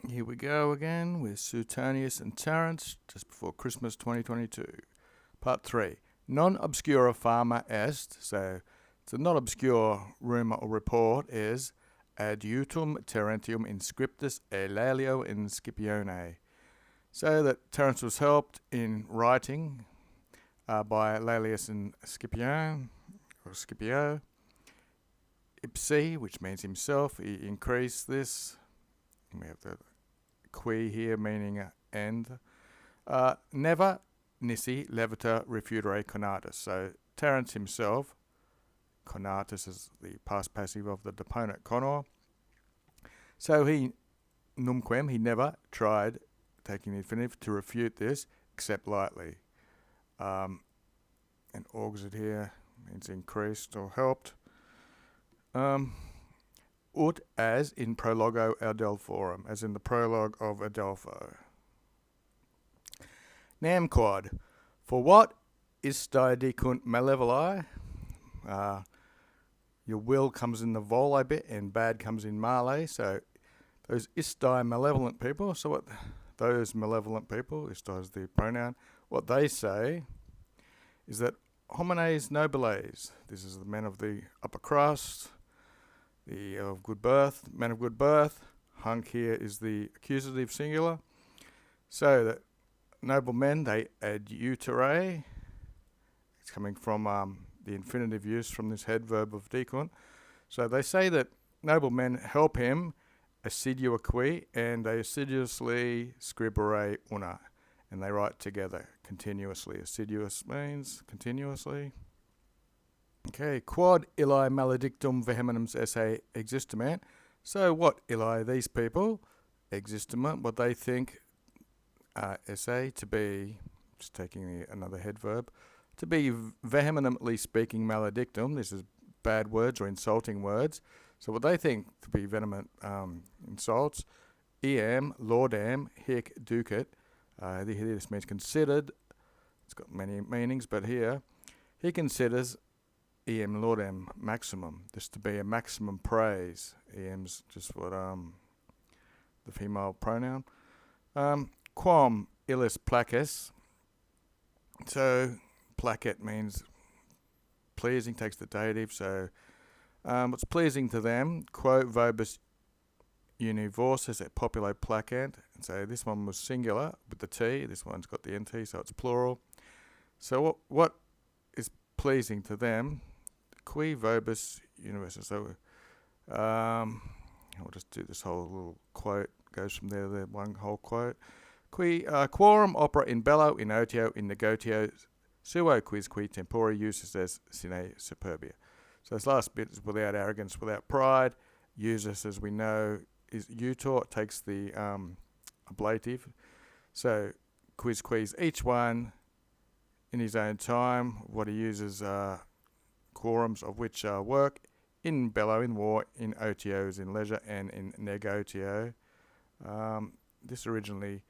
Here we go again with Suetonius and Terence, just before Christmas 2022. Part 3. Non obscura fama est, so it's a not obscure rumour or report, is adiutum Terentium in scriptus Elalio in Scipione. So that Terence was helped in writing by Laelius and Scipio, or Scipio. Ipsi, which means himself, he increased this. We have the qui here meaning end. Never nisi levita refutere conatus. So Terence himself, conatus is the past passive of the deponent conor. So he, numquem, he never tried, taking the infinitive, to refute this except lightly. And auxit here means increased or helped. Ut as in prologo Adelphorum, as in the prologue of Adelpho. Nam quod, for what isti dicunt malevoli? Your will comes in the voli bit and bad comes in male. So those isti malevolent people, so what those malevolent people, isti is the pronoun, what they say is that homines nobiles, this is the men of the upper crust, of good birth, men of good birth. Hunc here is the accusative singular. So that noble men, they adiutere. It's coming from the infinitive use from this head verb of dicunt. So they say that noble men help him assiduaqui, and they assiduously scribere una, and they write together continuously. Assiduous means continuously. Okay, quod illi maledictum vehementum esse existiment. So what illi, these people, existiment, what they think esse to be, just taking another head verb, to be vehemently speaking maledictum, this is bad words or insulting words. So what they think to be vehement insults, eam, laudam, hic ducit, this means considered, it's got many meanings, but here, he considers eam laudam maximum, this to be a maximum praise. Eam's just what the female pronoun. Quam illis places. So placet means pleasing, takes the dative. So what's pleasing to them? Quo vobis univorsis et populo placent. And so this one was singular with the T. This one's got the NT, so it's plural. So what is pleasing to them? Qui vobis universus. So I'll just do this whole little quote. Goes from there to one whole quote. Qui quorum opera in bello in otio in negotio suo qui tempora usus as sine superbia. So this last bit is without arrogance, without pride. Usus, as we know, is utor. It takes the ablative. So quis each one in his own time. What he uses quorums of which work in bello in war, in otios in leisure, and in negotio. This originally,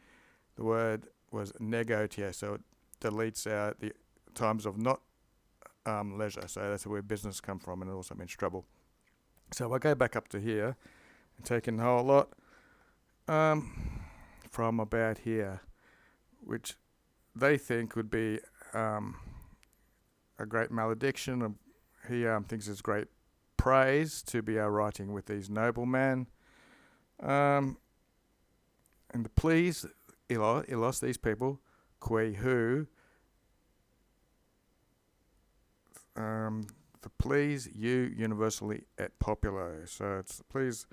the word was negotio, so it deletes out the times of not leisure. So that's where business come from, and it also means trouble. So I go back up to here and taking the whole lot from about here, which they think would be a great malediction. He thinks it's great praise to be writing with these noblemen. And the please, illos, these people, qui who, the please you universally et populo. So it's please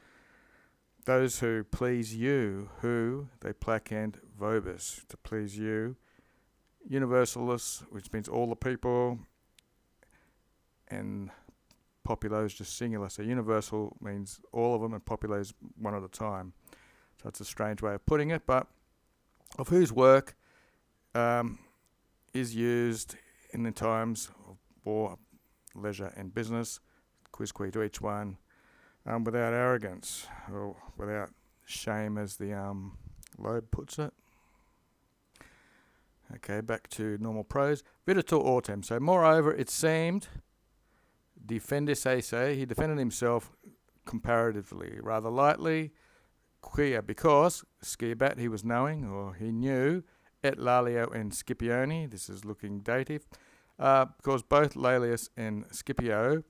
those who please you, who they placent vobis, to please you. Universalis, which means all the people, and populo is just singular. So universal means all of them, and populo is one at a time. So it's a strange way of putting it, but of whose work is used in the times of war, leisure, and business, quisque to each one, without arrogance, or without shame, as the Loeb puts it. Okay, back to normal prose. Videtur autem. So moreover, it seemed, defendisse, he defended himself comparatively, rather lightly, quia, because scibat, he was knowing, or he knew, et Lalio and Scipione, this is looking dative, because both Laelius and Scipio,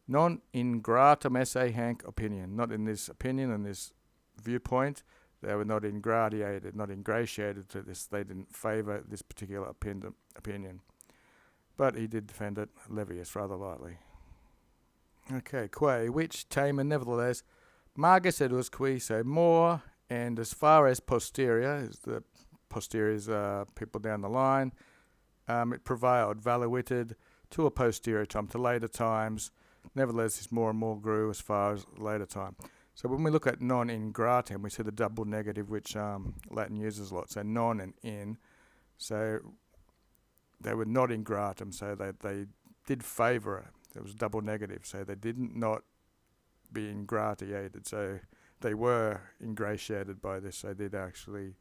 non ingratum esse hanc opinion, not in this opinion and this viewpoint, they were not ingratiated to this, they didn't favour this particular opinion. But he did defend it, Levius, rather lightly. Okay, quae, which tamer nevertheless, Margus edus qui, so more, and as far as posterior, is the posteriors people down the line, it prevailed, valuited to a posterior time, to later times. Nevertheless, this more and more grew as far as later time. So when we look at non ingratum, we see the double negative, which Latin uses a lot. So non and in. So they were not ingratum, so they did favour it. It was double negative, so they didn't not be ingratiated. So they were ingratiated by this. They did actually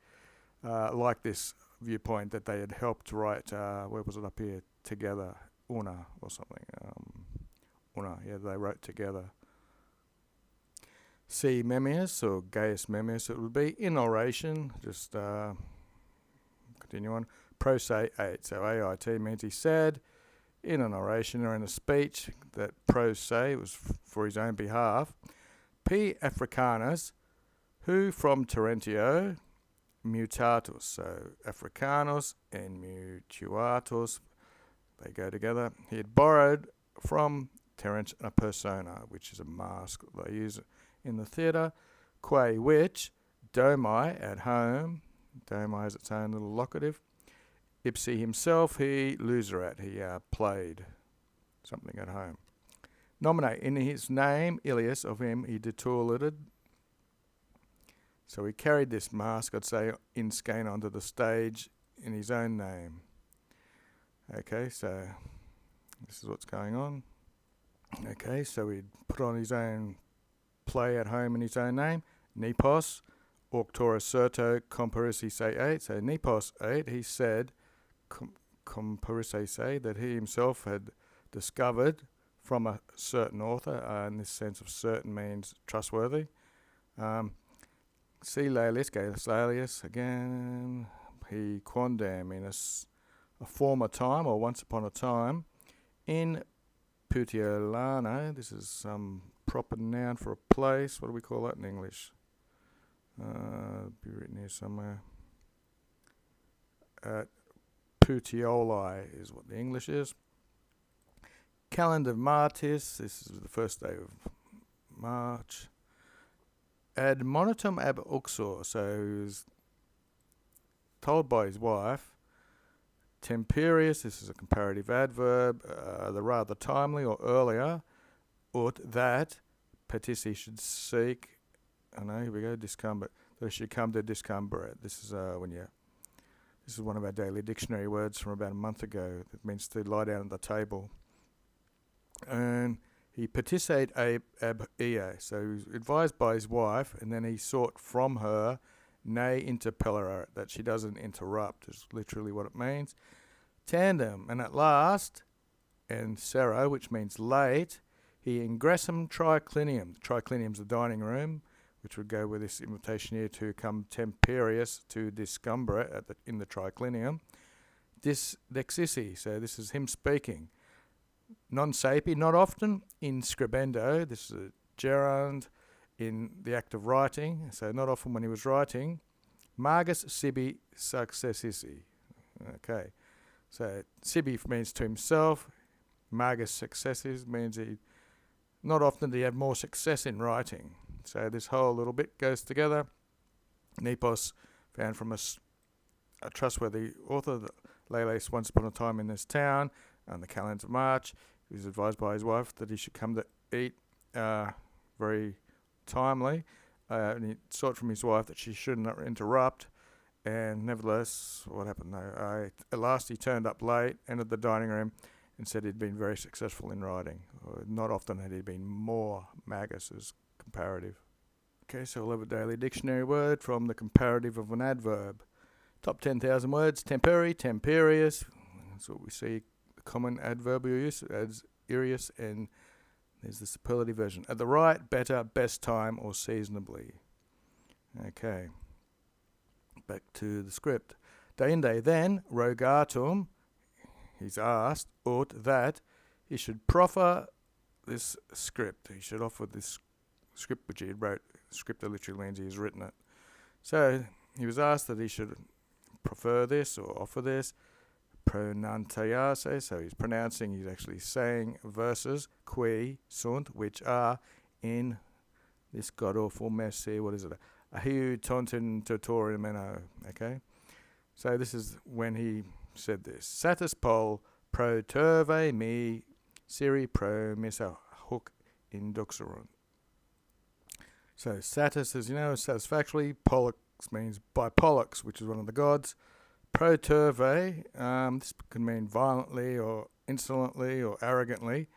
like this viewpoint that they had helped write, where was it up here, together, una or something. Una, yeah, they wrote together. C. Memmius, or Gaius Memmius it would be, in oration, just continue on, pro se 8, so AIT means he said, in an oration or in a speech, that pro se was for his own behalf, P. Africanus, who from Terentio, mutatus, so Africanus and mutuatus, they go together. He had borrowed from Terence a persona, which is a mask they use in the theatre, quae which, domi at home, domi has its own little locative, ipsi himself, he loserat, he played something at home. Nominate, in his name, Ilias, of him he detulated. So he carried this mask, I'd say, in skein onto the stage in his own name. Okay, so this is what's going on. Okay, so he'd put on his own play at home in his own name, Nepos, Auctora Certo, Comparisi se 8. So Nepos 8, he said, Comparisi se, that he himself had discovered from a certain author, in this sense of certain means trustworthy. C. Laelius, Gaius Laelius, again, he quondam in a former time, or once upon a time, in Puteolano, this is some proper noun for a place. What do we call that in English? Be written here somewhere. Puteoli is what the English is. Calendar Martis, this is the first day of March. Ad monitum ab uxor, so he was told by his wife, Temperius, this is a comparative adverb, the rather timely or earlier, ut that Patissi should seek, here we go, discumber, they should come to discumberate. This is this is one of our daily dictionary words from about a month ago. It means to lie down at the table. And he petissate ab ea, so he was advised by his wife, and then he sought from her, ne interpellere, that she doesn't interrupt, is literally what it means. Tandem, and at last, and sero, which means late, he ingressum triclinium. Triclinium's the dining room, which would go with this invitation here to come temperius to discumberate in the triclinium. Dexissi, so this is him speaking. Non sapi, not often, in scribendo, this is a gerund in the act of writing, so not often when he was writing. Margus sibi successissi. Okay, so sibi means to himself, margus successis means he, not often did he have more success in writing. So this whole little bit goes together. Nepos, found from a trustworthy author, Laelius once upon a time in this town, on the calendar of March. He was advised by his wife that he should come to eat very timely. And he sought from his wife that she shouldn't interrupt. And nevertheless, what happened though? At last he turned up late, entered the dining room, and said he'd been very successful in writing. Not often had he been more. Magus is comparative. Okay, so we'll have a daily dictionary word from the comparative of an adverb. Top 10,000 words. Temperi, temperius. That's what we see. Common adverbial use as irius, and there's the superlative version. At the right, better, best time, or seasonably. Okay, back to the script. Deinde then rogatum, he's asked, ought that he should proffer this script. He should offer this script which he had wrote. Scripta literally means he has written it. So he was asked that he should prefer this or offer this. Pronuntiase, so he's pronouncing, he's actually saying verses, qui sunt, which are in this god-awful mess here. What is it? Ahiu tontin tutorium meno. Okay? So this is when he said this. Satis pol pro turve me siri pro missa hoc induxerunt. So satis, as you know, is satisfactorily. Pollux means by Pollux, which is one of the gods. Pro turve, this can mean violently or insolently or arrogantly.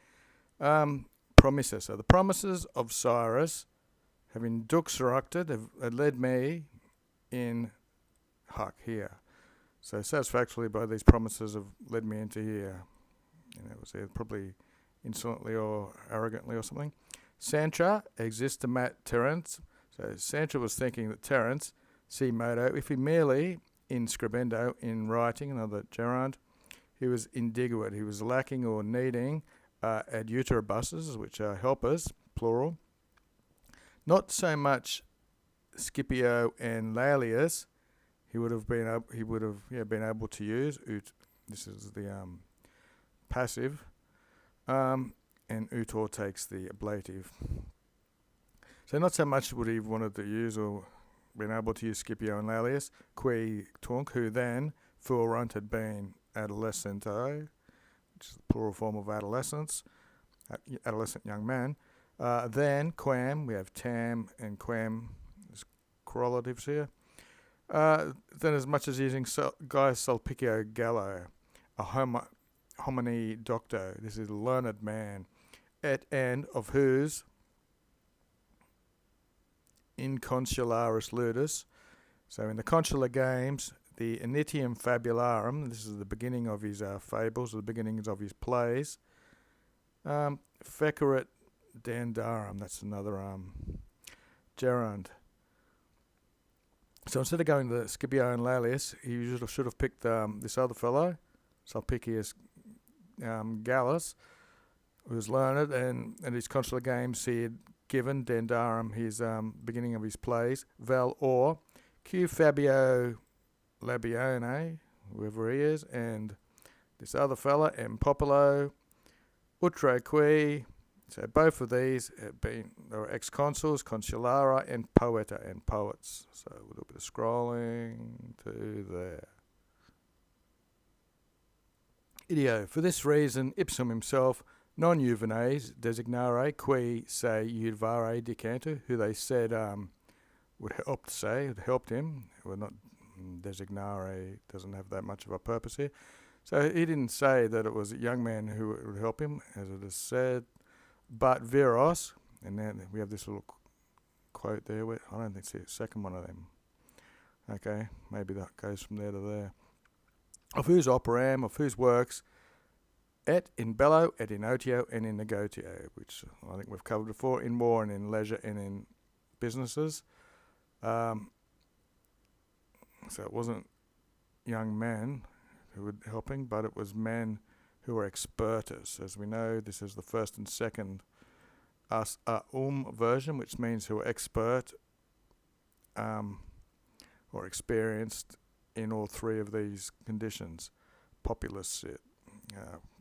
Promissa, so the promises of Cyrus have induxeructed, have led me in huck here. So satisfactorily by these promises have led me into here. Was probably insolently or arrogantly or something. Santra existimat Terence. So Santra was thinking that Terence, si modo, if he merely in scribendo, in writing, another gerund, he was indiguate, he was lacking or needing adjutoribusses, which are helpers, plural. Not so much Scipio and Laelius, he would have been able to use. This is the passive, and utor takes the ablative. So not so much would he have wanted to use or been able to use Scipio and Laelius, qui tunc, who then fuerunt had been adolescento, which is the plural form of adolescence, adolescent young man. Then quam, we have tam and quam as correlatives here. Then as much as using Gaius Sulpicio Gallo, a homini docto, this is a learned man, et and of whose in consularis ludus. So in the consular games, the initium fabularum, this is the beginning of his fables, the beginnings of his plays. Fecerit dandarum, that's another gerund. So instead of going to Scipio and Laelius, he should have picked this other fellow, Sulpicius Gallus, who was learned, and at his consular games he had given dandarum his beginning of his plays, vel or Q Fabio Labione, whoever he is, and this other fella, M Popolo, Utre qui. So both of these have been, they were ex-consuls, consulara, and poeta, and poets. So a little bit of scrolling to there. Ideo, for this reason, ipsum himself, non juvenes designare, qui se juvare dicantu, who they said would helped him, were not designare, doesn't have that much of a purpose here. So he didn't say that it was a young man who would help him, as it is said, but viros, and then we have this little quote there. I don't think it's the second one of them. Okay, maybe that goes from there to there. Of whose operam, of whose works, et in bello, et in otio, and in negotio, which I think we've covered before, in war and in leisure and in businesses. So it wasn't young men who were helping, but it was men who were expertus. As we know, this is the first and second version, which means who are expert or experienced in all three of these conditions. Populus,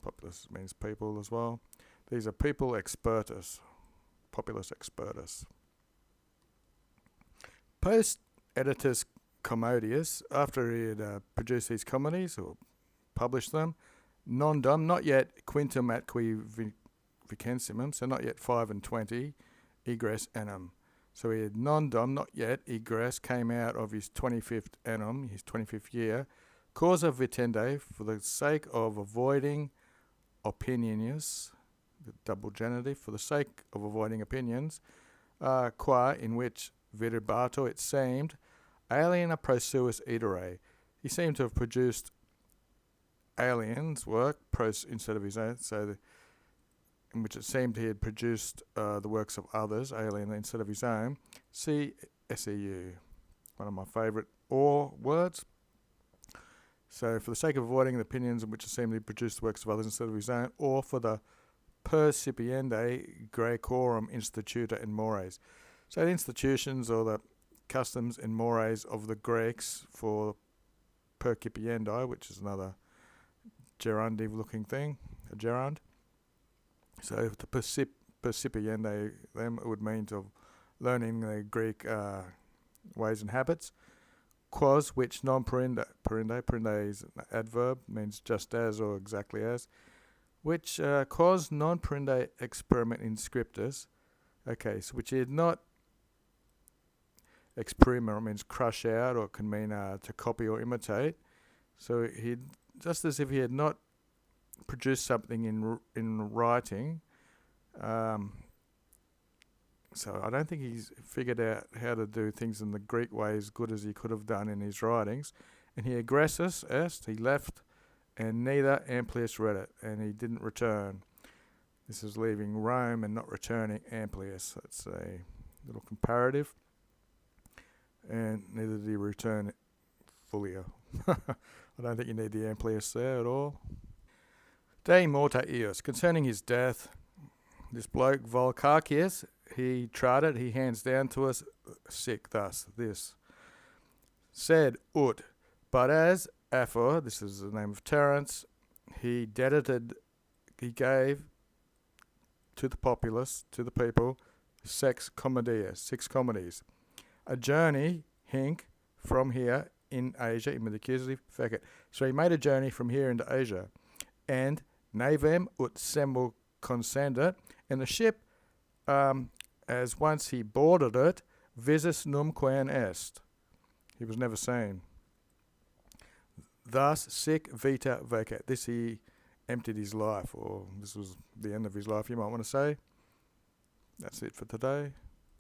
populus means people as well. These are people expertus, populus expertus. Post-editus Commodius, after he had produced these comedies or published them, non-dum, not yet quintum atqui vicensimum, so not yet 5 and 20, egress annum. So he had non-dum, not yet, egress, came out of his 25th annum, his 25th year, causa vitende, for the sake of avoiding opinions, the double genitive, for the sake of avoiding opinions, qua, in which viribato, it seemed, aliena prosuus idere. He seemed to have produced aliens' work instead of his own, so in which it seemed he had produced the works of others, alien instead of his own. See SEU. one of my favourite or words. So, for the sake of avoiding the opinions in which are seemingly produced the works of others instead of his own, or for the percipiende Graecorum instituta in mores. So, the institutions or the customs and mores of the Greeks for percipiendi, which is another gerundive looking thing, a gerund. So, if the percipiendi, them, it would mean to learning the Greek ways and habits. Quos, which non-perinde is an adverb, means just as or exactly as, which quos non-perinde experiment in scriptus, okay, so which he had not, experiment means crush out, or it can mean to copy or imitate, so he, just as if he had not produced something in writing, so I don't think he's figured out how to do things in the Greek way as good as he could have done in his writings. And he agressus est, he left, and neither Amplius read it, and he didn't return. This is leaving Rome and not returning Amplius. That's a little comparative. And neither did he return Fulia. I don't think you need the Amplius there at all. De morta eos, concerning his death, this bloke Volcarchius, he charted, he hands down to us, sick thus, this. Said ut, but as Aphor, this is the name of Terence, he gave to the populace, to the people, 6 comedies. A journey, hinc, from here in Asia, in the accusative, fecit. So he made a journey from here into Asia, and navem ut semel consendit, and the ship, as once he boarded it, visus numquam est. He was never seen. Thus sic vita vacat. This he emptied his life, or this was the end of his life, you might want to say. That's it for today.